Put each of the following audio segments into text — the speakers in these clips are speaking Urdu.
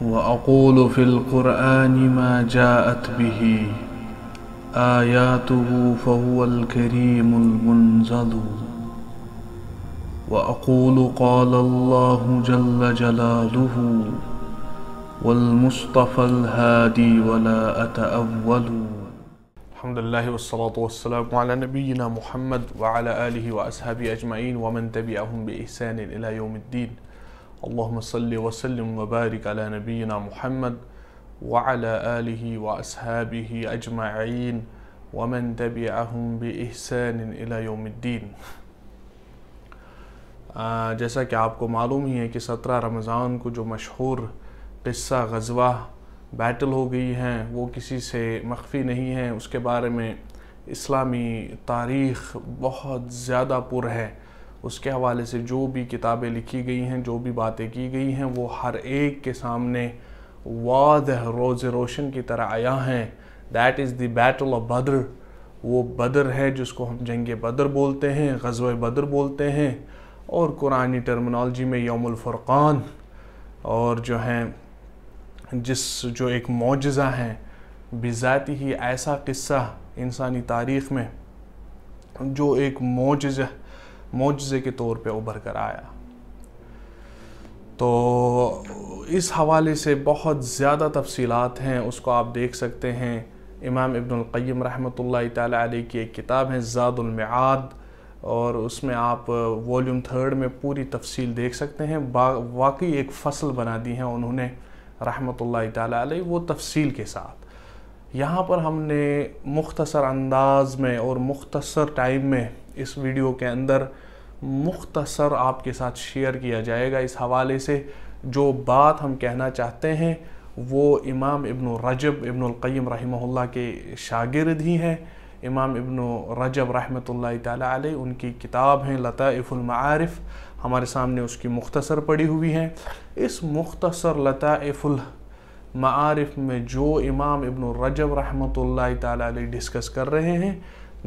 وأقول في القرآن ما جاءت به آياته فهو الكريم المنزل. وأقول قال الله جل جلاله والمصطفى الهادي ولا أتأول. الحمد لله والصلاة والسلام على نبينا محمد وعلى آله وأصحابه أجمعين ومن تبعهم بإحسان إلى يوم الدين. اللهم صل وسلم وبارك على نبينا محمد وعلى آله وأصحابه أجمعين ومن تبعهم بإحسان إلى يوم الدين. جیسا کہ آپ کو معلوم ہی ہے کہ 17 رمضان کو جو مشہور قصہ غزوہ بیٹل ہو گئی ہیں وہ کسی سے مخفی نہیں ہے. اس کے بارے میں اسلامی تاریخ بہت زیادہ پر ہے. اس کے حوالے سے جو بھی کتابیں لکھی گئی ہیں، جو بھی باتیں کی گئی ہیں، وہ ہر ایک کے سامنے واضح روز روشن کی طرح آیا ہیں. That is the battle of Badr. وہ بدر ہے جس کو ہم جنگ بدر بولتے ہیں، غزوہ بدر بولتے ہیں، اور قرآنی ٹرمنالوجی میں یوم الفرقان. اور جو ہیں جو ایک معجزہ ہے بذاتی ہی، ایسا قصہ انسانی تاریخ میں جو ایک معجزے کے طور پہ ابھر کر آیا. تو اس حوالے سے بہت زیادہ تفصیلات ہیں، اس کو آپ دیکھ سکتے ہیں. امام ابن القیم رحمۃ اللہ تعالی علیہ کی ایک کتاب ہے زاد المعاد، اور اس میں آپ والیوم 3 میں پوری تفصیل دیکھ سکتے ہیں. واقعی ایک فصل بنا دی ہیں انہوں نے رحمۃ اللہ تعالی علیہ، وہ تفصیل کے ساتھ. یہاں پر ہم نے مختصر انداز میں اور مختصر ٹائم میں اس ویڈیو کے اندر مختصر آپ کے ساتھ شیئر کیا جائے گا. اس حوالے سے جو بات ہم کہنا چاہتے ہیں وہ امام ابن رجب ابن القیم رحمہ اللہ کے شاگرد ہی ہیں. امام ابن رجب رحمۃ اللہ تعالی علیہ، ان کی کتاب ہیں لطائف المعارف، ہمارے سامنے اس کی مختصر پڑی ہوئی ہیں. اس مختصر لطائف المعارف میں جو امام ابن رجب رحمۃ اللہ تعالی علیہ ڈسکس کر رہے ہیں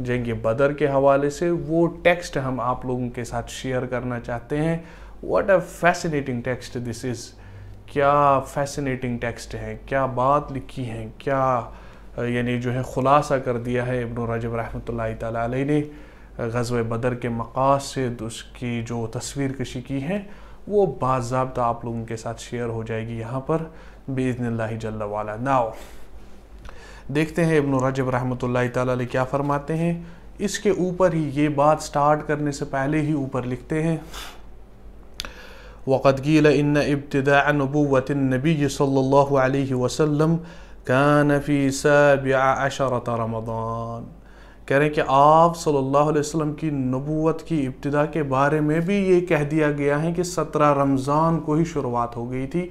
جنگ بدر کے حوالے سے، وہ ٹیکسٹ ہم آپ لوگوں کے ساتھ شیئر کرنا چاہتے ہیں. واٹ اے فیسینیٹنگ ٹیکسٹ دس از. کیا فیسینیٹنگ ٹیکسٹ ہے، کیا بات لکھی ہے، کیا یعنی جو ہے خلاصہ کر دیا ہے ابن رجب رحمۃ اللہ تعالی علیہ نے غزوہ بدر کے مقاصد، اس کی جو تصویر کشی کی ہے، وہ باضابطہ آپ لوگوں کے ساتھ شیئر ہو جائے گی یہاں پر باذن اللہ جل وعلا. ناؤ دیکھتے ہیں ابن رجب رحمۃ اللہ تعالی علیہ کیا فرماتے ہیں. اس کے اوپر ہی یہ بات سٹارٹ کرنے سے پہلے ہی اوپر لکھتے ہیں وَقَدْ قِيلَ إِنَّ ابْتِدَاءَ نُبُوَّةِ النَّبِيِّ صلی اللہ علیہ وسلم كَانَ فِي 17 رمضان. کہہ رہے ہیں کہ آپ صلی اللہ علیہ وسلم کی نبوت کی ابتدا کے بارے میں بھی یہ کہہ دیا گیا ہے کہ 17 رمضان کو ہی شروعات ہو گئی تھی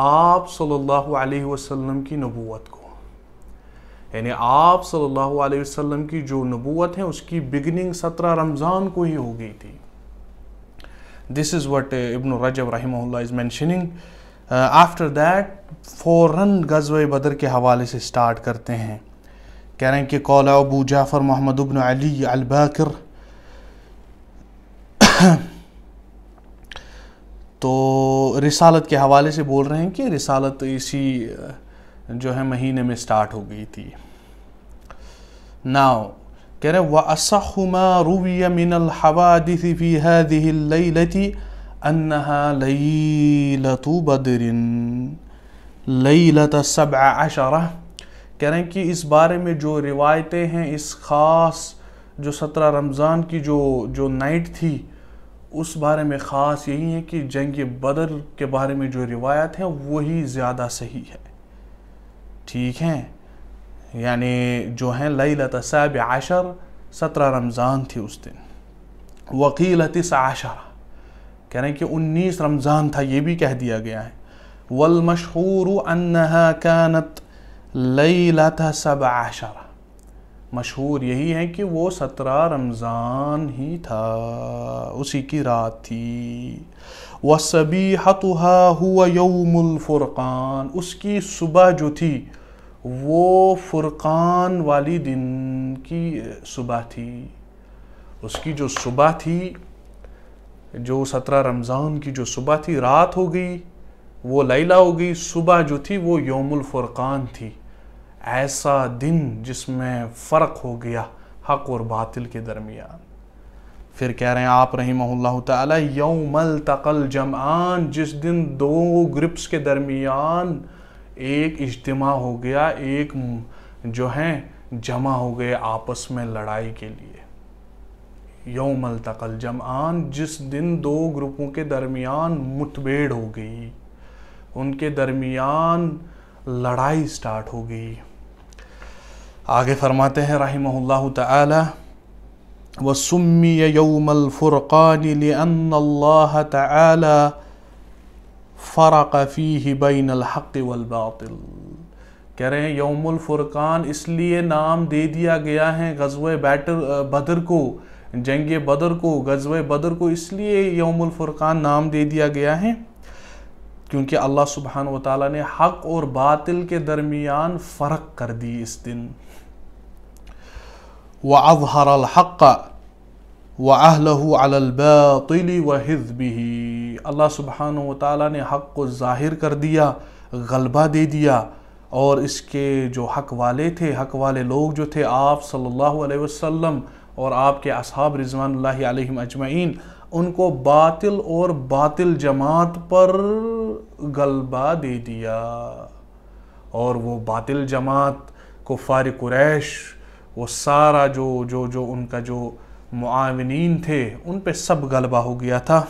آپ صلی اللہ علیہ وسلم کی نبوت کو. یعنی آپ صلی اللہ علیہ وسلم کی جو نبوت ہے اس کی بگننگ 17 رمضان کو ہی ہو گئی تھی. This is what Ibn Rajab rahimahullah is mentioning. After that فوراً غزوہ بدر کے حوالے سے سٹارٹ کرتے ہیں. کہہ رہے ہیں کہ قال ابو جعفر محمد بن علی الباکر. تو رسالت کے حوالے سے بول رہے ہیں کہ رسالت اسی جو ہے مہینے میں سٹارٹ ہو گئی تھی. ناؤ کہہ رہے ہیں وَأَصَحُّ مَا رُوِيَ مِنَ الْحَوَادِثِ فِي هَذِهِ اللَّيْلَةِ أَنَّهَا لَيْلَةُ بَدْرٍ لَيْلَةَ 17. کہہ رہے ہیں کہ اس بارے میں جو روایتیں ہیں، اس خاص جو 17 رمضان کی جو نائٹ تھی، اس بارے میں خاص یہی ہے کہ جنگ بدر کے بارے میں جو روایت ہیں وہی زیادہ صحیح ہے. ٹھیک ہیں، یعنی جو ہیں لیلۃ 17 رمضان تھی اس دن. وقیل 19 کہہ رہے ہیں کہ 19 رمضان تھا، یہ بھی کہہ دیا گیا ہے. والمشہور انها كانت لیلۃ 17. مشہور یہی ہے کہ وہ 17 رمضان ہی تھا، اسی کی رات تھی. وصبیحتها هو یوم الفرقان. اس کی صبح جو تھی وہ فرقان والی دن کی صبح تھی. اس کی جو صبح تھی، جو 17 رمضان کی جو صبح تھی، رات ہو گئی وہ لیلہ ہو گئی، صبح جو تھی وہ یوم الفرقان تھی، ایسا دن جس میں فرق ہو گیا حق اور باطل کے درمیان۔ پھر کہہ رہے ہیں آپ رحمہ اللہ تعالی یوم التقى الجمعان، جس دن دو گروپس کے درمیان ایک اجتماع ہو گیا، ایک جو ہیں جمع ہو گئے آپس میں لڑائی کے لیے۔ یوم التقى الجمعان، جس دن دو گروپوں کے درمیان مٹبھیڑ ہو گئی، ان کے درمیان لڑائی سٹارٹ ہو گئی۔ آگے فرماتے ہیں رحمہ اللہ تعالی وَسُمِّيَ يَوْمَ الْفُرْقَانِ لِأَنَّ اللَّهَ تَعَالَى فَرَقَ فِيهِ بَيْنَ الْحَقِّ وَالْبَاطِلِ، کہہ رہے ہیں یوم الفرقان اس لیے نام دے دیا گیا ہے غزوہ بدر کو، جنگ بدر کو، غزوہ بدر کو اس لیے یوم الفرقان نام دے دیا گیا ہے کیونکہ اللہ سبحانہ وتعالیٰ نے حق اور باطل کے درمیان فرق کر دی اس دن۔ وَأَظْهَرَ الْحَقَّ وَأَهْلَهُ عَلَى الْبَاطِلِ وَحِزْبِهِ، اللہ سبحانہ وتعالیٰ نے حق کو ظاہر کر دیا، غلبہ دے دیا، اور اس کے جو حق والے تھے، حق والے لوگ جو تھے آپ صلی اللہ علیہ وسلم اور آپ کے اصحاب رضوان اللہ علیہم اجمعین، ان کو باطل اور باطل جماعت پر غلبہ دے دیا، اور وہ باطل جماعت کفار قریش، وہ سارا جو ان کا جو معاونین تھے ان پہ سب غلبہ ہو گیا تھا،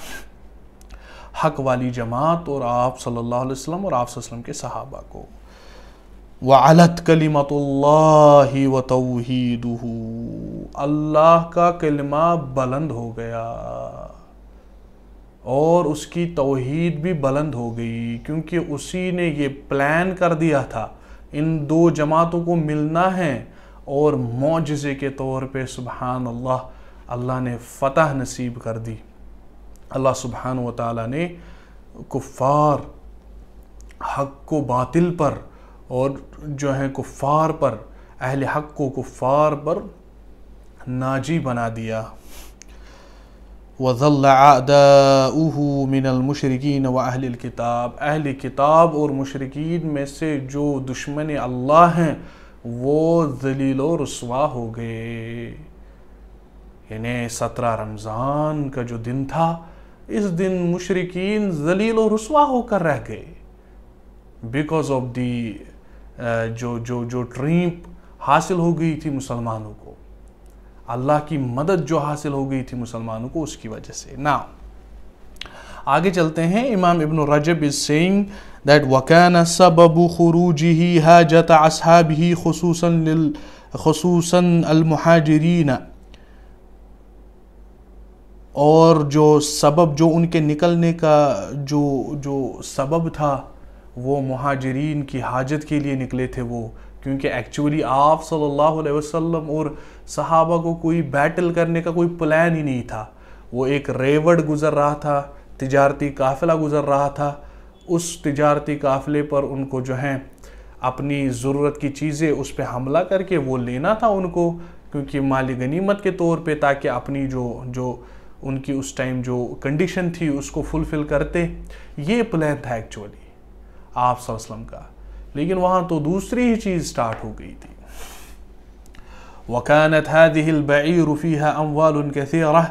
حق والی جماعت اور آپ صلی اللہ علیہ وسلم اور آپ صلی اللہ علیہ وسلم کے صحابہ کو۔ وَعَلَتْ كَلِمَةُ اللَّهِ وَتَوْحِيدُهُ، اللہ کا کلمہ بلند ہو گیا اور اس کی توحید بھی بلند ہو گئی، کیونکہ اسی نے یہ پلان کر دیا تھا ان دو جماعتوں کو ملنا ہے، اور معجزے کے طور پہ سبحان اللہ اللہ نے فتح نصیب کر دی۔ اللہ سبحانہ وتعالیٰ نے کفار حق کو باطل پر اور جو ہیں کفار پر، اہل حق کو کفار پر ناجی بنا دیا۔ وَظَلَّ أَعْدَاؤُهُ مِنَ الْمُشْرِكِينَ وَأَهْلِ الْكِتَابِ، اہل کتاب اور مشرکین میں سے جو دشمن اللہ ہیں وہ ذلیل و رسوا ہو گئے۔ یعنی 17 رمضان کا جو دن تھا، اس دن مشرکین ذلیل و رسوا ہو کر رہ گئے، بیکاز آف دی جو ٹرمپ حاصل ہو گئی تھی مسلمانوں کو، اللہ کی مدد جو حاصل ہو گئی تھی مسلمانوں کو، اس کی وجہ سے۔ نا آگے چلتے ہیں، امام ابن رجب is saying that وَكَانَ سَبَبُ خُرُوجِهِ حَاجَةَ أَصْحَابِهِ خُصُوصًا الْمُحَاجِرِينَ، اور جو سبب جو ان کے نکلنے کا جو سبب تھا وہ مہاجرین کی حاجت کے لیے نکلے تھے وہ، کیونکہ ایکچولی آپ صلی اللہ علیہ وسلم اور صحابہ کو کوئی بیٹل کرنے کا کوئی پلان ہی نہیں تھا، وہ ایک ریوڈ گزر رہا تھا، تجارتی قافلہ گزر رہا تھا، اس تجارتی قافلے پر ان کو جو ہیں اپنی ضرورت کی چیزیں اس پہ حملہ کر کے وہ لینا تھا ان کو، کیونکہ مالی غنیمت کے طور پہ، تاکہ اپنی جو ان کی اس ٹائم جو کنڈیشن تھی اس کو فلفل کرتے، یہ پلان تھا ایکچولی آپ صلی اللہ علیہ وسلم کا، لیکن وہاں تو دوسری ہی چیز سٹارٹ ہو گئی تھی۔ وَكَانَتْ هَذِهِ الْبَعِيرُ فِيهَا أَمْوَالٌ كَثِيرَةٌ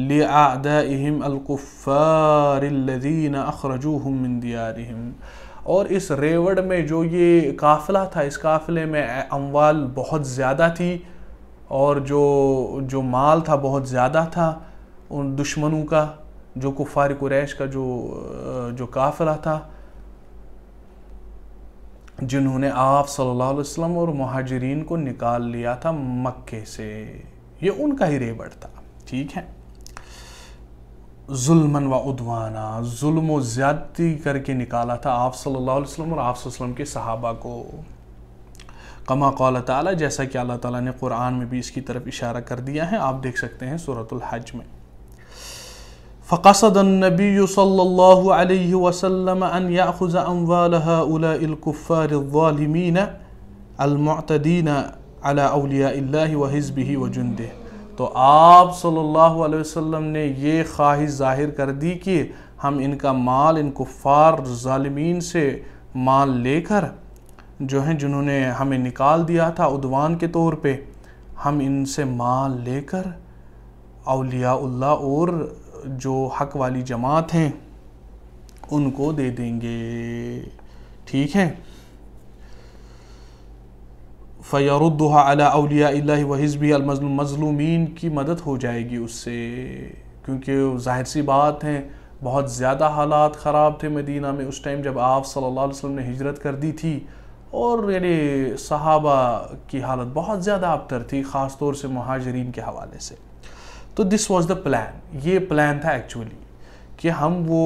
لِأَعْدَائِهِمْ الْكُفَّارِ الَّذِينَ أَخْرَجُوهُمْ مِنْ دِيَارِهِمْ، اور اس ریوڑ میں جو یہ قافلہ تھا، اس قافلے میں اموال بہت زیادہ تھی، اور جو مال تھا بہت زیادہ تھا ان دشمنوں کا، جو کفار قریش کا جو قافلہ تھا، جنہوں نے آپ صلی اللہ علیہ وسلم اور مہاجرین کو نکال لیا تھا مکے سے، یہ ان کا ہی ریوڑ تھا، ٹھیک ہے۔ ظلماً و عدوانا، ظلم و زیادتی کر کے نکالا تھا آپ صلی اللہ علیہ وسلم اور آپ صلی اللہ علیہ وسلم کے صحابہ کو، کما قال تعالی، جیسا کہ اللہ تعالیٰ نے قرآن میں بھی اس کی طرف اشارہ کر دیا ہے، آپ دیکھ سکتے ہیں سورۃ الحج میں۔ فقصد النبی صلی اللہ علیہ وسلم ان یأخذ اموال هؤلاء الكفار الظالمین المعتدین علی اولیاء اللہ وحزبہ وجندہ، تو آپ صلی اللہ علیہ وسلم نے یہ خواہش ظاہر کر دی کہ ہم ان کا مال ان کفار ظالمین سے مال لے کر جو ہیں جنہوں نے ہمیں نکال دیا تھا عدوان کے طور پہ، ہم ان سے مال لے کر اولیاء اللہ اور جو حق والی جماعت ہیں ان کو دے دیں گے، ٹھیک ہے۔ فَيَرُدُّهَا عَلَىٰ أَوْلِيَاءِ اللَّهِ وَحِزْبِهِ الْمَظْلُومِ، مظلومین کی مدد ہو جائے گی اس سے، کیونکہ ظاہر سی بات ہے بہت زیادہ حالات خراب تھے مدینہ میں اس ٹائم جب آپ صلی اللہ علیہ وسلم نے ہجرت کر دی تھی، اور یعنی صحابہ کی حالت بہت زیادہ ابتر تھی، خاص طور سے مہاجرین کے حوالے سے۔ تو دس واز دا پلان، یہ پلان تھا ایکچولی کہ ہم وہ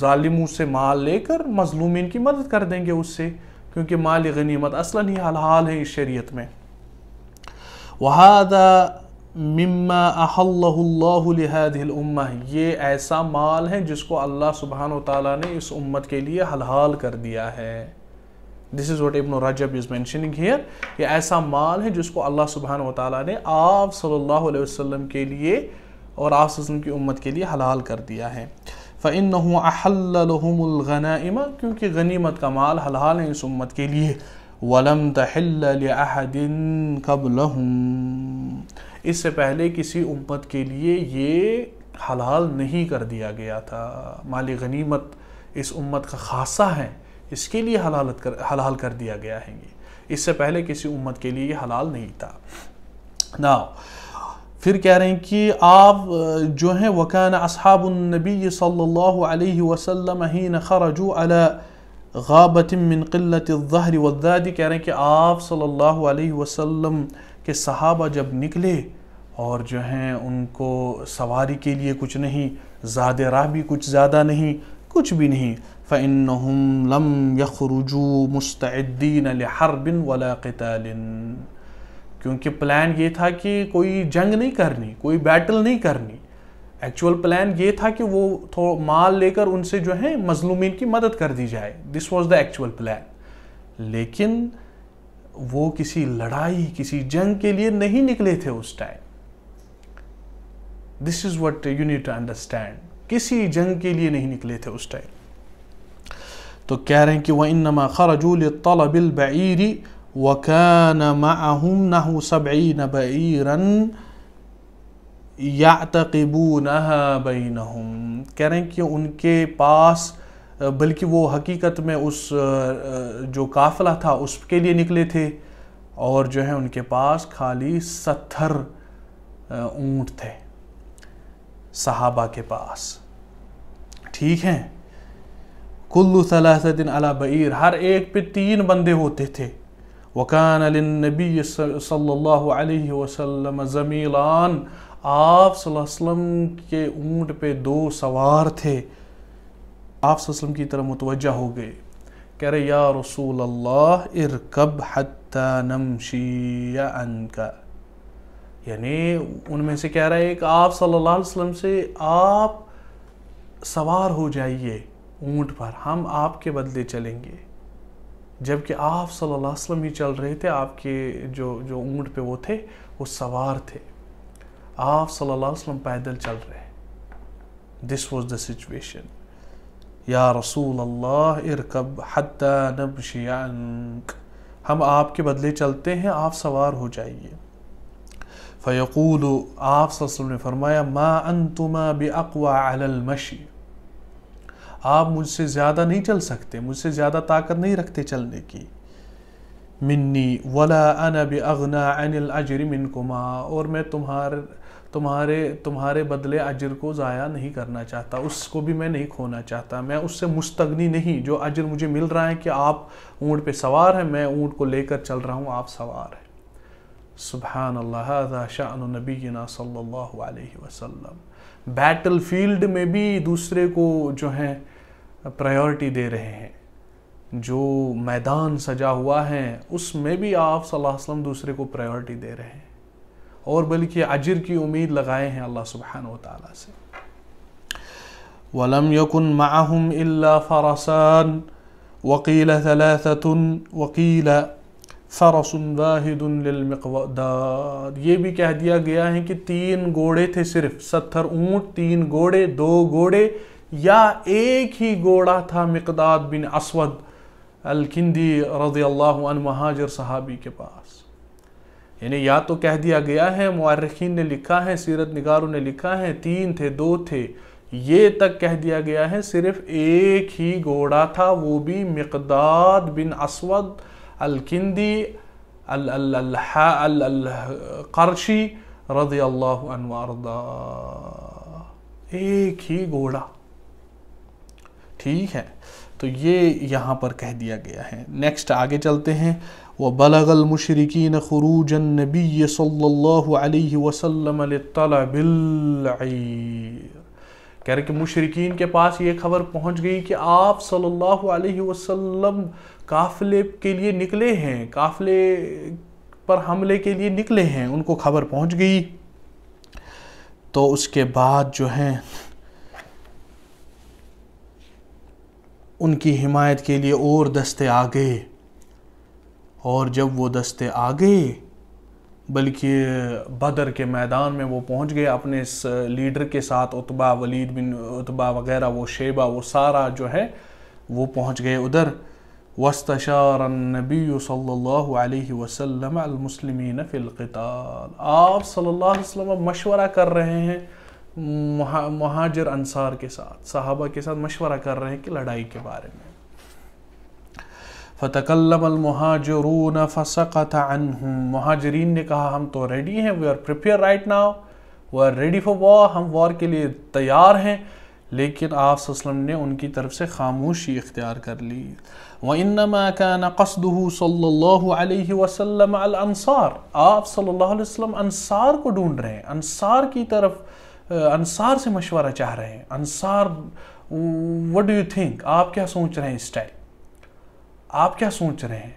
ظالموں سے مال لے کر مظلومین کی مدد کر دیں گے اس سے، کیونکہ مال غنیمت اصلاً ہی حلال ہے اس شریعت میں۔ وَهَذَا مِمَّا أَحَلَّهُ اللَّهُ لِهَذِهِ الْأُمَّةِ، یہ ایسا مال ہے جس کو اللہ سبحانہ وتعالیٰ نے اس امت کے لیے حلال کر دیا ہے۔ This is what Ibn Rajab is mentioning here، یہ ایسا مال ہے جس کو اللہ سبحانہ وتعالیٰ نے آپ صلی اللہ علیہ وسلم کے لیے اور آپ صلی اللہ علیہ وسلم کی امت کے لیے حلال کر دیا ہے۔ فَإِنَّهُ أَحَلَّ لَهُمُ الْغَنَائِمَ، کیونکہ غنیمت کا مال حلال ہے اس امت کے لیے۔ وَلَمْ تَحِلَّ لِأَحَدٍ قَبْلَهُمْ، اس سے پہلے کسی امت کے لیے یہ حلال نہیں کر دیا گیا تھا، مال غنیمت اس امت کا خاصہ ہے، اس کے لیے حلال کر دیا گیا ہے، اس سے پہلے کسی امت کے لیے یہ حلال نہیں تھا۔ Now پھر کہہ رہے ہیں کہ آپ جو ہیں وَكَانَ أَصْحَابُ النَّبِيِّ صلی اللہ علیہ وسلم حِينَ خَرَجُوا عَلَى غَابَةٍ مِّن قِلَّةِ الظَّهْرِ وَالذَّادِ، کہہ رہے ہیں کہ آپ صلی اللہ علیہ وسلم کے صحابہ جب نکلے اور جو ہیں ان کو سواری کے لیے کچھ نہیں، زاد راہ بھی کچھ زیادہ نہیں، کچھ بھی نہیں، فَإِنَّهُمْ لَمْ يَخْرُجُوا مُسْتَعِدِّينَ لِحَرْبٍ وَلَا قِتَالٍ، کیونکہ پلان یہ تھا کہ کوئی جنگ نہیں کرنی، کوئی بیٹل نہیں کرنی، ایکچول پلان یہ تھا کہ وہ مال لے کر ان سے جو ہے مظلومین کی مدد کر دی جائے، this was the actual plan, لیکن وہ کسی لڑائی کسی جنگ کے لیے نہیں نکلے تھے اس time. This is what you need to understand, کسی جنگ کے لیے نہیں نکلے تھے اس ٹائم۔ تو کہہ رہے ہیں کہ وَإِنَّمَا خَرَجُوا لِلطَّلَبِ الْبَعِيرِ وَكَانَ مَعَهُمْ نَحْوُ 70 بَعِيرًا يَعْتَقِبُونَهَا بَيْنَهُمْ، کہہ رہے ہیں کہ ان کے پاس، بلکہ وہ حقیقت میں اس جو قافلہ تھا اس کے لیے نکلے تھے، اور جو ہے ان کے پاس خالی 70 اونٹ تھے صحابہ کے پاس، ٹھیک ہیں۔ کل 3 علی بعیر، ہر ایک پہ 3 بندے ہوتے تھے۔ وَكَانَ لِلنَّبِيِّ صلی اللہ علیہ وسلم زمیلان، آپ صلی اللہ علیہ وسلم کے اونٹ پہ 2 سوار تھے۔ آپ صلی اللہ علیہ وسلم کی طرف متوجہ ہو گئے، کہہ رہے یا رسول اللہ ارکب حتی نمشی عنک، یعنی ان میں سے کہہ رہا ہے کہ آپ صلی اللہ علیہ وسلم سے آپ سوار ہو جائیے اونٹ پر، ہم آپ کے بدلے چلیں گے، جبکہ آپ صلی اللہ علیہ وسلم ہی چل رہے تھے، آپ کے جو اونٹ پہ وہ تھے وہ سوار تھے، آپ صلی اللہ علیہ وسلم پیدل چل رہے۔ دس واز دا سچویشن، یا رسول اللہ ارکب حتی نمشی عنک، ہم آپ کے بدلے چلتے ہیں، آپ سوار ہو جائیے۔ فیقول، آپ صلی اللہ علیہ وسلم نے فرمایا ما انتما باقوی علی المشی، آپ مجھ سے زیادہ نہیں چل سکتے، مجھ سے زیادہ طاقت نہیں رکھتے چلنے کی، منی ولا انا باغنی عن الاجر منکما، اور میں تمہارے بدلے اجر کو ضائع نہیں کرنا چاہتا، اس کو بھی میں نہیں کھونا چاہتا، میں اس سے مستغنی نہیں، جو اجر مجھے مل رہا ہے کہ آپ اونٹ پہ سوار ہیں، میں اونٹ کو لے کر چل رہا ہوں، آپ سوار ہیں۔ سبحان اللہ، ھذا شأن نبینا صلی اللہ علیہ وسلم، بیٹل فیلڈ میں بھی دوسرے کو جو ہے پرائیورٹی دے رہے ہیں، جو میدان سجا ہوا ہے اس میں بھی آپ صلی اللہ علیہ وسلم دوسرے کو پرائیورٹی دے رہے ہیں، اور بلکہ اجر کی امید لگائے ہیں اللہ سبحانہ وتعالیٰ سے۔ وَلَمْ يَكُنْ مَعَهُمْ إِلَّا فَرَسَانِ وَقِيلَ 3 وَقِيلَ فَرَسٌ وَاحِدٌ لِلْمِقْدَادِ، یہ بھی کہہ دیا گیا ہے کہ 3 گھوڑے تھے، صرف 70 اونٹ، 3 گھوڑے، 2 گھوڑے، یا ایک ہی گھوڑا تھا مقداد بن اسود الکندی رضی اللہ عنہ مہاجر صحابی کے پاس؟ یعنی یا تو کہہ دیا گیا ہے، مورخین نے لکھا ہے، سیرت نگاروں نے لکھا ہے 3 تھے 2 تھے، یہ تک کہہ دیا گیا ہے صرف ایک ہی گھوڑا تھا، وہ بھی مقداد بن اسود الکندی القرشی رضی اللہ عنہ وارضا، ایک ہی گھوڑا. ٹھیک ہے، تو یہ یہاں پر کہہ دیا گیا ہے. نیکسٹ آگے چلتے ہیں. وَبَلَغَ الْمُشْرِكِينَ خُرُوجَ النَّبِيِّ صلی اللہ علیہ وسلم لِلطَّلَبِ الْعِيرِ. کہہ رہے کہ مشرکین کے پاس یہ خبر پہنچ گئی کہ آپ صلی اللہ علیہ وسلم قافلے کے لیے نکلے ہیں، قافلے پر حملے کے لیے نکلے ہیں، ان کو خبر پہنچ گئی. تو اس کے بعد جو ہیں ان کی حمایت کے لیے اور دستے آ گئے، اور جب وہ دستے آ گئے بلکہ بدر کے میدان میں وہ پہنچ گئے اپنے اس لیڈر کے ساتھ، عتبہ، ولید بن عتبہ وغیرہ، وہ شیبہ، وہ سارا جو ہے وہ پہنچ گئے ادھر. وَاسْتَشَارَ النَّبِيُّ صلی اللہ علیہ وسلم الْمُسْلِمِينَ فِي الْقِتَالِ. آپ صلی اللہ علیہ وسلم مشورہ کر رہے ہیں مہاجر انصار کے ساتھ، صحابہ کے ساتھ مشورہ کر رہے ہیں کہ لڑائی کے بارے میں. فَتَكَلَّمَ الْمُهَاجِرُونَ فَسَقَطَ عَنْهُمْ. مہاجرین نے کہا ہم تو ریڈی ہیں، we are prepared right now, we are ready for war، ہم وار کے لیے تیار ہیں. لیکن آپ صلی اللہ علیہ وسلم نے ان کی طرف سے خاموشی اختیار کر لی. وَإِنَّمَا كَانَ قَصْدُهُ صلی اللہ علیہ وسلم الْأَنصار. آپ صلی اللہ علیہ وسلم انصار کو ڈھونڈ رہے ہیں، انصار کی طرف، انصار سے مشورہ چاہ رہے ہیں. انصار what do you think، آپ کیا سوچ رہے ہیں اس ٹائم، آپ کیا سوچ رہے ہیں؟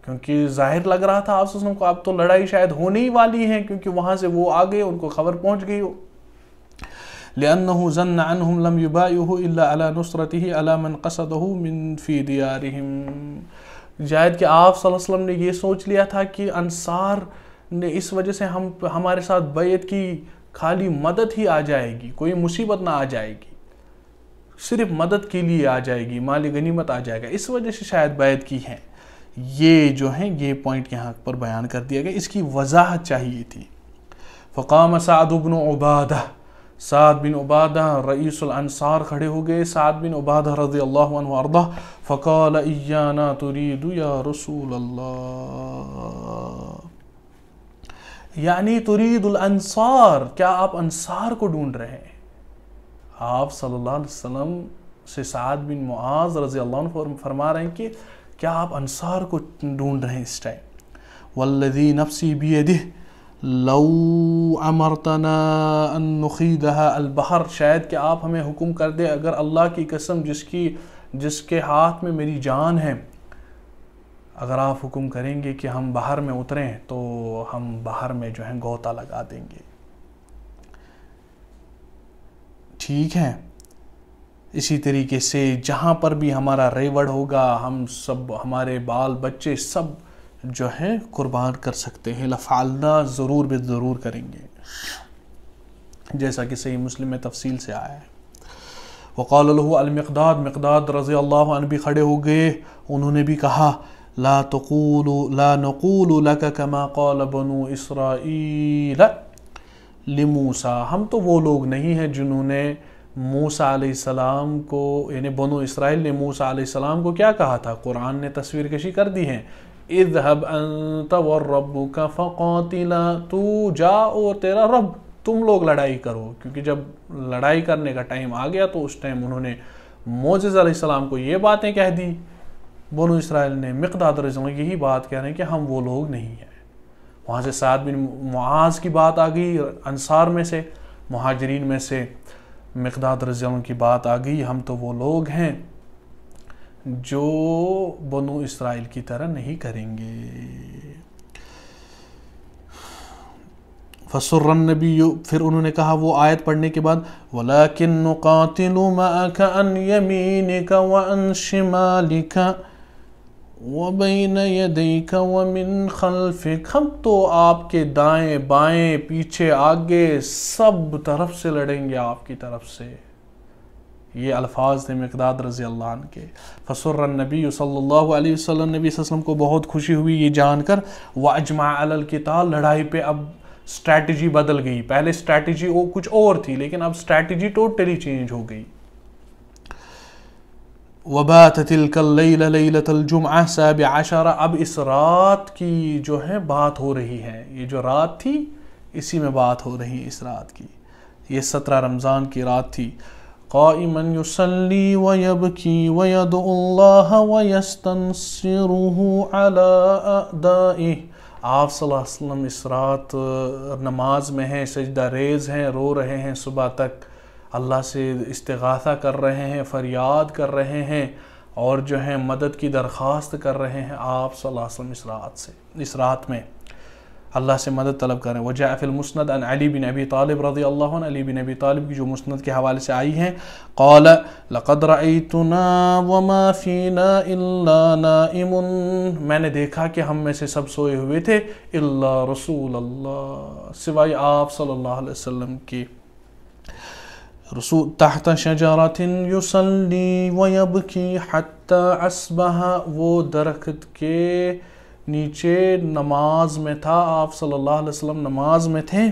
کیونکہ ظاہر لگ رہا تھا آپ صلی اللہ علیہ وسلم کو اب تو لڑائی شاید ہونے ہی والی ہے، کیونکہ وہاں سے وہ آگے ان کو خبر پہنچ گئی ہو. لأنه ظن عنهم لم يبايعه إلا على نصرته على من قصده من في ديارهم. شاید کہ آپ صلی اللہ علیہ وسلم نے یہ سوچ لیا تھا کہ انصار نے اس وجہ سے ہمارے ساتھ بیعت کی، خالی مدد ہی آ جائے گی، کوئی مصیبت نہ آ جائے گی، صرف مدد کے لیے آ جائے گی، مال غنیمت آ جائے گا، اس وجہ سے شاید بیعت کی ہے. یہ جو ہیں یہ پوائنٹ یہاں پر بیان کر دیا گیا، اس کی وضاحت چاہیے تھی. فقام سعد بن عبادہ، سعد بن عبادہ رئیس الانصار کھڑے ہو گئے، سعد بن عبادہ رضی اللہ عنہ وارضہ. فقال ایانا ترید یا رسول اللہ، یعنی ترید الانصار، کیا آپ انصار کو ڈھونڈ رہے ہیں؟ آپ صلی اللہ علیہ وسلم سے سعد بن معاذ رضی اللہ عنہ فرما رہے ہیں کہ کیا آپ انصار کو ڈھونڈ رہے ہیں اس ٹائم؟ والذی نفسی بیدہ لو امرتنا ان نخیدها البحر، شاید کہ آپ ہمیں حکم کر دے، اگر اللہ کی قسم جس کے ہاتھ میں میری جان ہے، اگر آپ حکم کریں گے کہ ہم باہر میں اتریں تو ہم باہر میں جو ہے غوطہ لگا دیں گے. ٹھیک ہے، اسی طریقے سے جہاں پر بھی ہمارا ریوڑ ہوگا، ہم سب، ہمارے بال بچے سب جو ہے قربان کر سکتے ہیں. لفعلنا، ضرور بے ضرور کریں گے، جیسا کہ صحیح مسلم میں تفصیل سے آیا ہے. وقال له المقداد، مقداد رضی اللہ عنہ بھی کھڑے ہو گئے، انہوں نے بھی کہا لا نقول لك كما قال بنو اسرائیل لموسیٰ، ہم تو وہ لوگ نہیں ہیں جنہوں نے موسیٰ علیہ السلام کو، یعنی بنو اسرائیل نے موسیٰ علیہ السلام کو کیا کہا تھا؟ قرآن نے تصویر کشی کر دی ہے. اذهب انت وربك فقاتلا، تو جا اور تیرا رب، تم لوگ لڑائی کرو. کیونکہ جب لڑائی کرنے کا ٹائم آ گیا تو اس ٹائم انہوں نے موسیٰ علیہ السلام کو یہ باتیں کہہ دی. بنو اسرائیل نے مقداد رضی اللہ عنہ یہی بات کہہ رہے ہیں کہ ہم وہ لوگ نہیں ہیں. وہاں سے سعد بن معاذ کی بات آ گئی، انصار میں سے، مہاجرین میں سے مقداد رضی اللہ عنہ کی بات آ گئی، ہم تو وہ لوگ ہیں جو بنو اسرائیل کی طرح نہیں کریں گے. فسر النبی، پھر انہوں نے کہا وہ آیت پڑھنے کے بعد وَلَكِن نُقَاتِلُ مَعَكَ عَنْ يَمِينِكَ وَعَنْ شِمَالِكَ وَبَيْنَ يَدَيْكَ وَمِنْ خَلْفِكَ، ہم تو آپ کے دائیں بائیں پیچھے آگے سب طرف سے لڑیں گے آپ کی طرف سے. یہ الفاظ تھے مقداد رضی اللہ عنہ کے. فسر النبی صلی اللہ علیہ وسلم، نبی صلی اللہ علیہ وسلم کو بہت خوشی ہوئی یہ جان کر. واجمع علی القتال، لڑائی پہ اب اسٹریٹجی بدل گئی. پہلے اسٹریٹجی کچھ اور تھی لیکن اب اسٹریٹجی ٹوٹلی چینج ہو گئی. وبات تلک اللیل لیلۃ الجمعہ 17، اب اس رات کی جو ہے بات ہو رہی ہے، یہ جو رات تھی اسی میں بات ہو رہی ہے اس رات کی. یہ 17 رمضان کی رات تھی. قائما یصلی ویبکی ویدعو اللہ ویستنصرہ علی اعدائہ. آپ صلی اللہ علیہ وسلم اس رات نماز میں ہیں، سجدہ ریز ہیں، رو رہے ہیں صبح تک، اللہ سے استغاثہ کر رہے ہیں، فریاد کر رہے ہیں اور جو ہیں مدد کی درخواست کر رہے ہیں. آپ صلی اللہ علیہ وسلم اس رات میں اللہ سے مدد طلب کر رہے ہیں. وجاء فی المسند عن علی بن ابی طالب رضی اللہ عنہ، علی بن ابی طالب کی جو مسند کے حوالے سے آئی ہیں، قال لقد رأیتنا وما فینا الا نائم، میں نے دیکھا کہ ہم میں سے سب سوئے ہوئے تھے الا رسول اللہ، سوائے آپ صلی اللہ علیہ وسلم کی. رسول تحت شجرۃ یصلی ویبکی حتی اصبح، وہ درخت کے نیچے نماز میں تھا، آپ صلی اللہ علیہ وسلم نماز میں تھے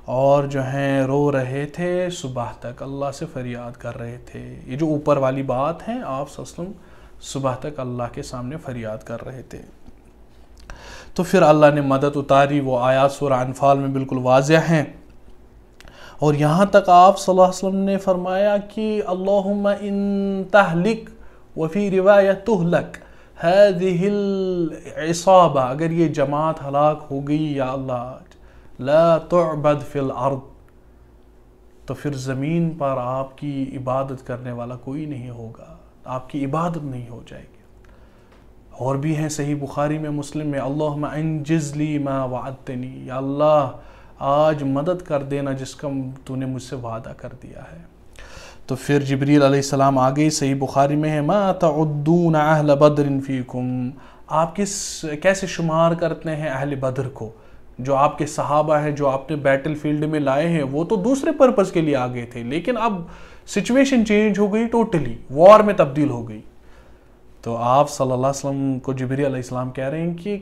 اور جو ہیں رو رہے تھے صبح تک، اللہ سے فریاد کر رہے تھے. یہ جو اوپر والی بات ہے، آپ صلی اللہ علیہ وسلم صبح تک اللہ کے سامنے فریاد کر رہے تھے. تو پھر اللہ نے مدد اتاری. وہ آیات سورہ انفال میں بالکل واضح ہیں. اور یہاں تک آپ صلی اللہ علیہ وسلم نے فرمایا کہ اللہم ان تہلک، وفی روایت تہلک هذه العصابہ، اگر یہ جماعت ہلاک ہو گئی یا اللہ لا تعبد فی الارض، تو پھر زمین پر آپ کی عبادت کرنے والا کوئی نہیں ہوگا، آپ کی عبادت نہیں ہو جائے گی. اور بھی ہیں صحیح بخاری میں، مسلم میں، اللہم انجز لی ما وعدتنی، یا اللہ آج مدد کر دینا جس کا تو نے مجھ سے وعدہ کر دیا ہے. تو پھر جبریل علیہ السلام آگئی، صحیح بخاری میں ہے، ما تعدون اہل بدر فیکم، آپ کیسے شمار کرتے ہیں اہل بدر کو، جو آپ کے صحابہ ہیں، جو آپ نے بیٹل فیلڈ میں لائے ہیں، وہ تو دوسرے پرپس کے لیے آگئے تھے لیکن اب سچویشن چینج ہو گئی، ٹوٹلی وار میں تبدیل ہو گئی. تو آپ صلی اللہ علیہ وسلم کو جبریل علیہ السلام کہہ رہے ہیں کہ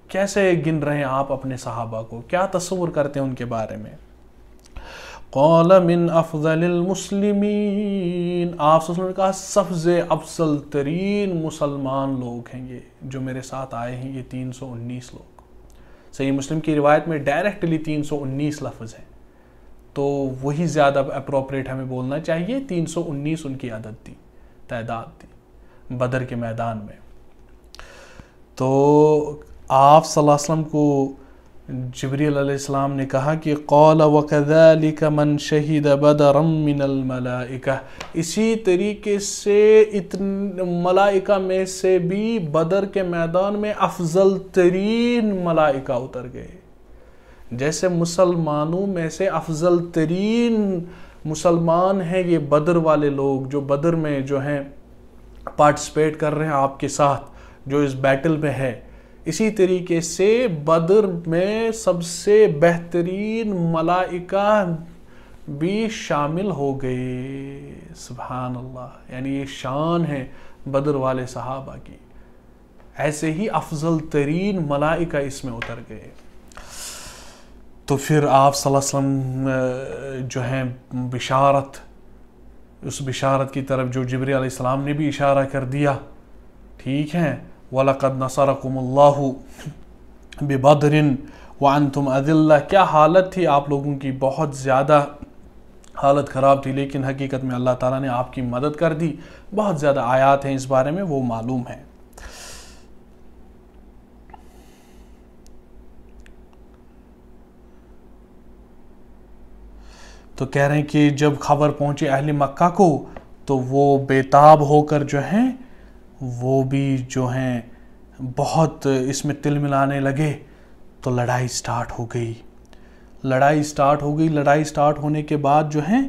کیسے گن رہے ہیں آپ اپنے صحابہ کو، کیا تصور کرتے ہیں ان کے بارے میں. قال من افضل المسلمین، آپ صلی اللہ علیہ وسلم نے کہا سب سے افضل ترین مسلمان لوگ ہیں یہ جو میرے ساتھ آئے ہیں، یہ 319 لوگ. صحیح مسلم کی روایت میں ڈائریکٹلی 319 لفظ ہیں، تو وہی زیادہ اپروپریٹ ہمیں بولنا چاہیے. 319 ان کی عدد تھی، تعداد تھی بدر کے میدان میں. تو آپ صلی اللہ علیہ وسلم کو جبریل علیہ السلام نے کہا کہ قال وَكَذَلِكَ مَنْ شَهِدَ بَدَرًا مِّنَ الْمَلَائِكَةِ، اسی طریقے سے ملائکہ میں سے بھی بدر کے میدان میں افضل ترین ملائکہ اتر گئے. جیسے مسلمانوں میں سے افضل ترین مسلمان ہیں یہ بدر والے لوگ جو بدر میں جو ہیں پارٹیسپیٹ کر رہے ہیں آپ کے ساتھ، جو اس بیٹل میں ہے، اسی طریقے سے بدر میں سب سے بہترین ملائکہ بھی شامل ہو گئے. سبحان اللہ، یعنی یہ شان ہے بدر والے صحابہ کی. ایسے ہی افضل ترین ملائکہ اس میں اتر گئے. تو پھر آپ صلی اللہ علیہ وسلم جو ہیں بشارت، اس بشارت کی طرف جو جبریل علیہ السلام نے بھی اشارہ کر دیا، ٹھیک ہے، وَلَقَدْ نَصَرَكُمُ اللَّهُ بِبَدْرٍ وَأَنْتُمْ أَذِلَّةٌ، کیا حالت تھی آپ لوگوں کی، بہت زیادہ حالت خراب تھی، لیکن حقیقت میں اللہ تعالیٰ نے آپ کی مدد کر دی. بہت زیادہ آیات ہیں اس بارے میں، وہ معلوم ہیں. تو کہہ رہے ہیں کہ جب خبر پہنچی اہل مکہ کو تو وہ بےتاب ہو کر جو ہیں وہ بھی جو ہیں بہت اس میں تل ملانے لگے. تو لڑائی سٹارٹ ہو گئی. لڑائی سٹارٹ ہونے کے بعد جو ہیں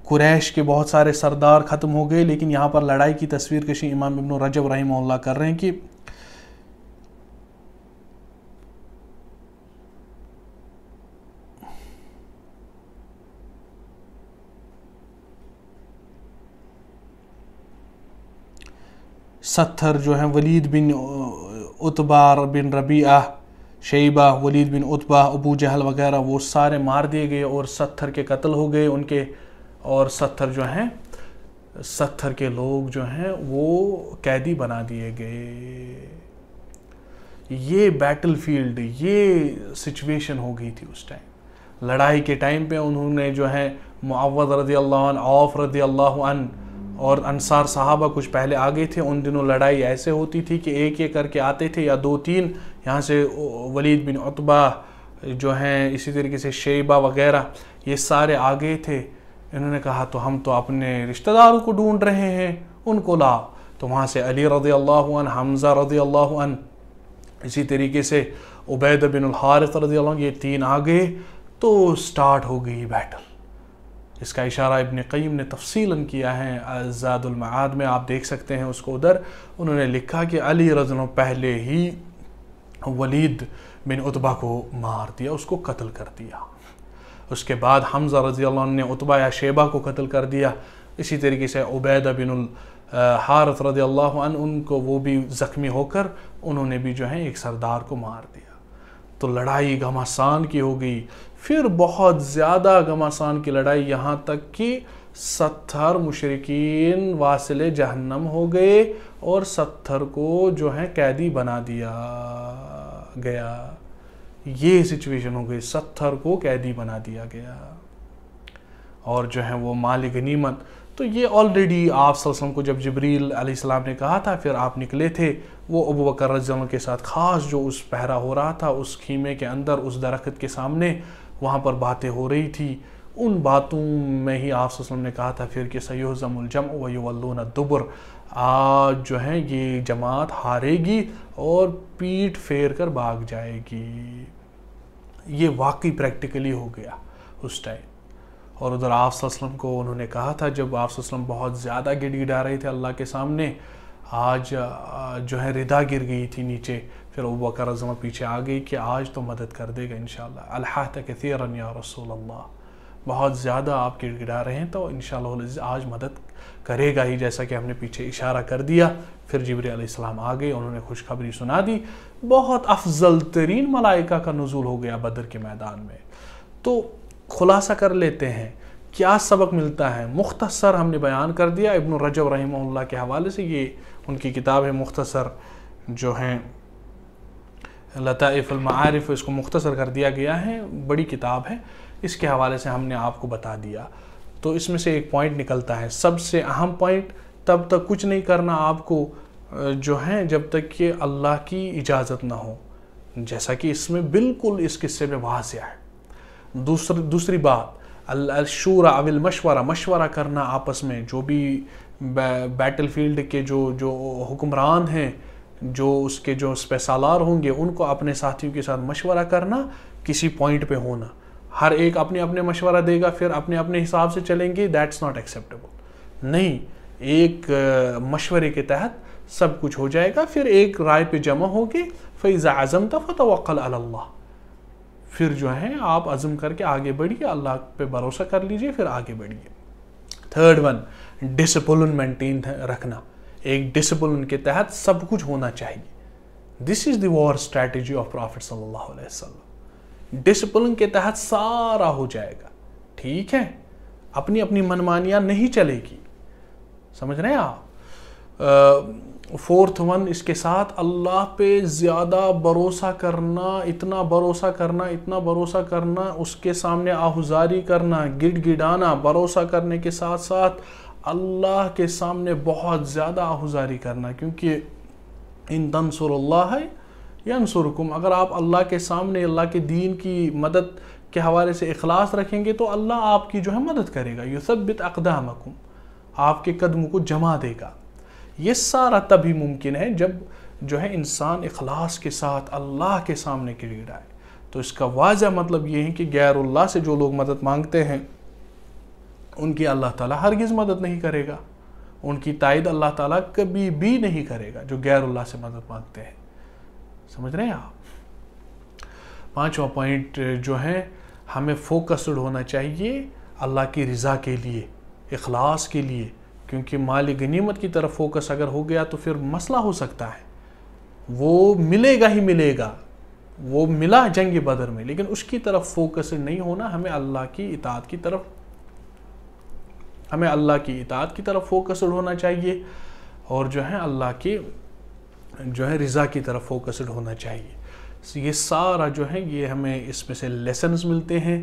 قریش کے بہت سارے سردار ختم ہو گئے. لیکن یہاں پر لڑائی کی تصویر کشی امام ابن رجب رحمہ اللہ کر رہے ہیں کہ 70 جو ہیں ولید بن عتبہ بن ربیعہ، شیبہ، ولید بن عتبہ، ابو جہل وغیرہ وہ سارے مار دیے گئے اور 70 کے قتل ہو گئے ان کے، اور 70 کے لوگ جو ہیں وہ قیدی بنا دیے گئے۔ یہ بیٹل فیلڈ، یہ سچویشن ہو گئی تھی اس ٹائم۔ لڑائی کے ٹائم پہ انہوں نے جو ہے معوذ رضی اللہ عنہ، عوف رضی اللہ عنہ اور انصار صحابہ کچھ پہلے آگے تھے۔ ان دنوں لڑائی ایسے ہوتی تھی کہ ایک ایک کر کے آتے تھے یا 2-3، یہاں سے ولید بن عتبہ جو ہیں، اسی طریقے سے شیبہ وغیرہ، یہ سارے آگے تھے۔ انہوں نے کہا تو ہم تو اپنے رشتہ داروں کو ڈھونڈ رہے ہیں، ان کو لاؤ۔ تو وہاں سے علی رضی اللہ عنہ، حمزہ رضی اللہ عنہ، اسی طریقے سے عبیدہ بن الحارث رضی اللہ عنہ، یہ 3 آگے، تو سٹارٹ ہو گئی بیٹل۔ اس کا اشارہ ابن قیم نے تفصیلاً کیا ہے زاد المعاد میں، آپ دیکھ سکتے ہیں اس کو ادھر۔ انہوں نے لکھا کہ علی رضی اللہ عنہ پہلے ہی ولید بن عتبہ کو مار دیا، اس کو قتل کر دیا۔ اس کے بعد حمزہ رضی اللہ عنہ نے عتبہ یا شیبہ کو قتل کر دیا۔ اسی طریقے سے عبیدہ بن الحارث رضی اللہ عنہ، ان کو وہ بھی زخمی ہو کر انہوں نے بھی جو ہے ایک سردار کو مار دیا۔ تو لڑائی گھمسان کی ہو گئی، پھر بہت زیادہ گھمسان کی لڑائی، یہاں تک کہ 70 مشرکین واصل جہنم ہو گئے اور 70 کو جو ہے قیدی بنا دیا گیا۔ یہ سچویشن ہو گئی، 70 کو قیدی بنا دیا گیا، اور جو ہے وہ مال غنیمت۔ تو یہ آلریڈی آپ صلی اللہ علیہ وسلم کو جب جبریل علیہ السلام نے کہا تھا، پھر آپ نکلے تھے، وہ ابو بکر رضی اللہ عنہ کے ساتھ خاص جو اس پہرا ہو رہا تھا اس خیمے کے اندر، اس درخت کے سامنے، وہاں پر باتیں ہو رہی تھی۔ ان باتوں میں ہی آپ صلی اللہ علیہ وسلم نے کہا تھا پھر کہ سیہزم الجمع ویولون الدبر، آج جو ہے یہ جماعت ہارے گی اور پیٹ پھیر کر بھاگ جائے گی۔ یہ واقعی پریکٹیکلی ہو گیا اس ٹائم۔ اور ادھر آپ صلی اللہ علیہ وسلم کو انہوں نے کہا تھا، جب آپ صلی اللہ علیہ وسلم بہت زیادہ گڑ گڑا رہے تھے اللہ کے سامنے، آج جو ہے ردا گر گئی تھی نیچے، پھر ابو بکر رضی اللہ عنہ پیچھے آ گئی کہ آج تو مدد کر دے گا انشاءاللہ۔ الحاحت کثیرا یا رسول اللہ، بہت زیادہ آپ گڑ گڑا رہے ہیں تو انشاءاللہ آج مدد کرے گا ہی، جیسا کہ ہم نے پیچھے اشارہ کر دیا۔ پھر جبریل علیہ السلام آ گئے، انہوں نے خوشخبری سنا دی، بہت افضل ترین ملائکہ کا نزول ہو گیا بدر کے میدان میں۔ تو خلاصہ کر لیتے ہیں کیا سبق ملتا ہے، مختصر ہم نے بیان کر دیا ابن رجب رحمہ اللہ کے حوالے سے، یہ ان کی کتاب ہے مختصر جو ہیں لطائف المعارف، اس کو مختصر کر دیا گیا ہے، بڑی کتاب ہے، اس کے حوالے سے ہم نے آپ کو بتا دیا۔ تو اس میں سے ایک پوائنٹ نکلتا ہے، سب سے اہم پوائنٹ، تب تک کچھ نہیں کرنا آپ کو جو ہے جب تک کہ اللہ کی اجازت نہ ہو، جیسا کہ اس میں بالکل اس قصے میں واضح ہے۔ دوسری بات، الشورى او المشورہ، مشورہ کرنا آپس میں، جو بھی بیٹل فیلڈ کے جو حکمران ہیں، جو اس کے جو سپیسالار ہوں گے، ان کو اپنے ساتھیوں کے ساتھ مشورہ کرنا، کسی پوائنٹ پہ ہونا، ہر ایک اپنے اپنے مشورہ دے گا، پھر اپنے اپنے حساب سے چلیں گے، دیٹس ناٹ ایکسیپٹیبل۔ نہیں، ایک مشورے کے تحت سب کچھ ہو جائے گا، پھر ایک رائے پہ جمع ہوگی، فَإِذَا عَزَمْتَ فَتَوَكَّلْ عَلَى اللَّهِ، پھر جو ہے آپ عزم کر کے آگے بڑھیے، اللہ پہ بھروسہ کر لیجئے، پھر آگے بڑھیے۔ تھرڈ ون، ڈسپلن مینٹین رکھنا، ایک ڈسپلن کے تحت سب کچھ ہونا چاہیے۔ دس از دی وار اسٹریٹجی آف پرافٹ صلی اللہ علیہ وسلم۔ ڈسپلن کے تحت سارا ہو جائے گا، ٹھیک ہے، اپنی اپنی منمانیاں نہیں چلے گی، سمجھ رہے ہیں آپ۔ فورتھ ون، اس کے ساتھ اللہ پہ زیادہ بھروسہ کرنا، اتنا بھروسہ کرنا، اس کے سامنے آہوزاری کرنا، گڑ گڑانا، بھروسہ کرنے کے ساتھ ساتھ اللہ کے سامنے بہت زیادہ آہوزاری کرنا، کیونکہ ان تنصر اللہ ینصرکم، اگر آپ اللہ کے سامنے اللہ کے دین کی مدد کے حوالے سے اخلاص رکھیں گے تو اللہ آپ کی جو ہے مدد کرے گا، یثبت اقدامکم، آپ کے قدموں کو جما دے گا۔ یہ سارا تبھی ممکن ہے جب جو ہے انسان اخلاص کے ساتھ اللہ کے سامنے گڑ گڑائے۔ تو اس کا واضح مطلب یہ ہے کہ غیر اللہ سے جو لوگ مدد مانگتے ہیں ان کی اللہ تعالیٰ ہرگز مدد نہیں کرے گا، ان کی تائید اللہ تعالیٰ کبھی بھی نہیں کرے گا جو غیر اللہ سے مدد مانگتے ہیں، سمجھ رہے ہیں آپ۔ پانچواں پوائنٹ جو ہے، ہمیں فوکسڈ ہونا چاہیے اللہ کی رضا کے لیے، اخلاص کے لیے، کیونکہ مال غنیمت کی طرف فوکس اگر ہو گیا تو پھر مسئلہ ہو سکتا ہے، وہ ملے گا ہی ملے گا، وہ ملا جنگ بدر میں، لیکن اس کی طرف فوکس نہیں ہونا، ہمیں اللہ کی اطاعت کی طرف فوکسڈ ہونا چاہیے، اور جو ہے اللہ کی جو ہے رضا کی طرف فوکسڈ ہونا چاہیے۔ یہ سارا جو ہے یہ ہمیں اس میں سے لیسنز ملتے ہیں،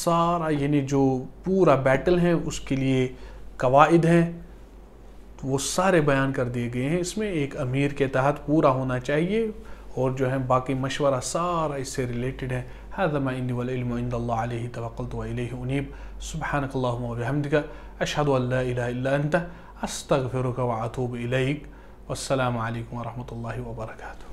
سارا یعنی جو پورا بیٹل ہے اس کے لیے قواعد ہیں وہ سارے بیان کر دیے گئے ہیں، اس میں ایک امیر کے تحت پورا ہونا چاہیے، اور جو ہے باقی مشورہ سارا اس سے ریلیٹڈ ہے۔ هذا ما عندي والعلم عند الله عليه توكلت وإليه أنيب سبحانك اللهم وبحمدك أشهد أن لا إله إلا أنت أستغفرك وأتوب إليك والسلام عليكم ورحمة الله وبركاته۔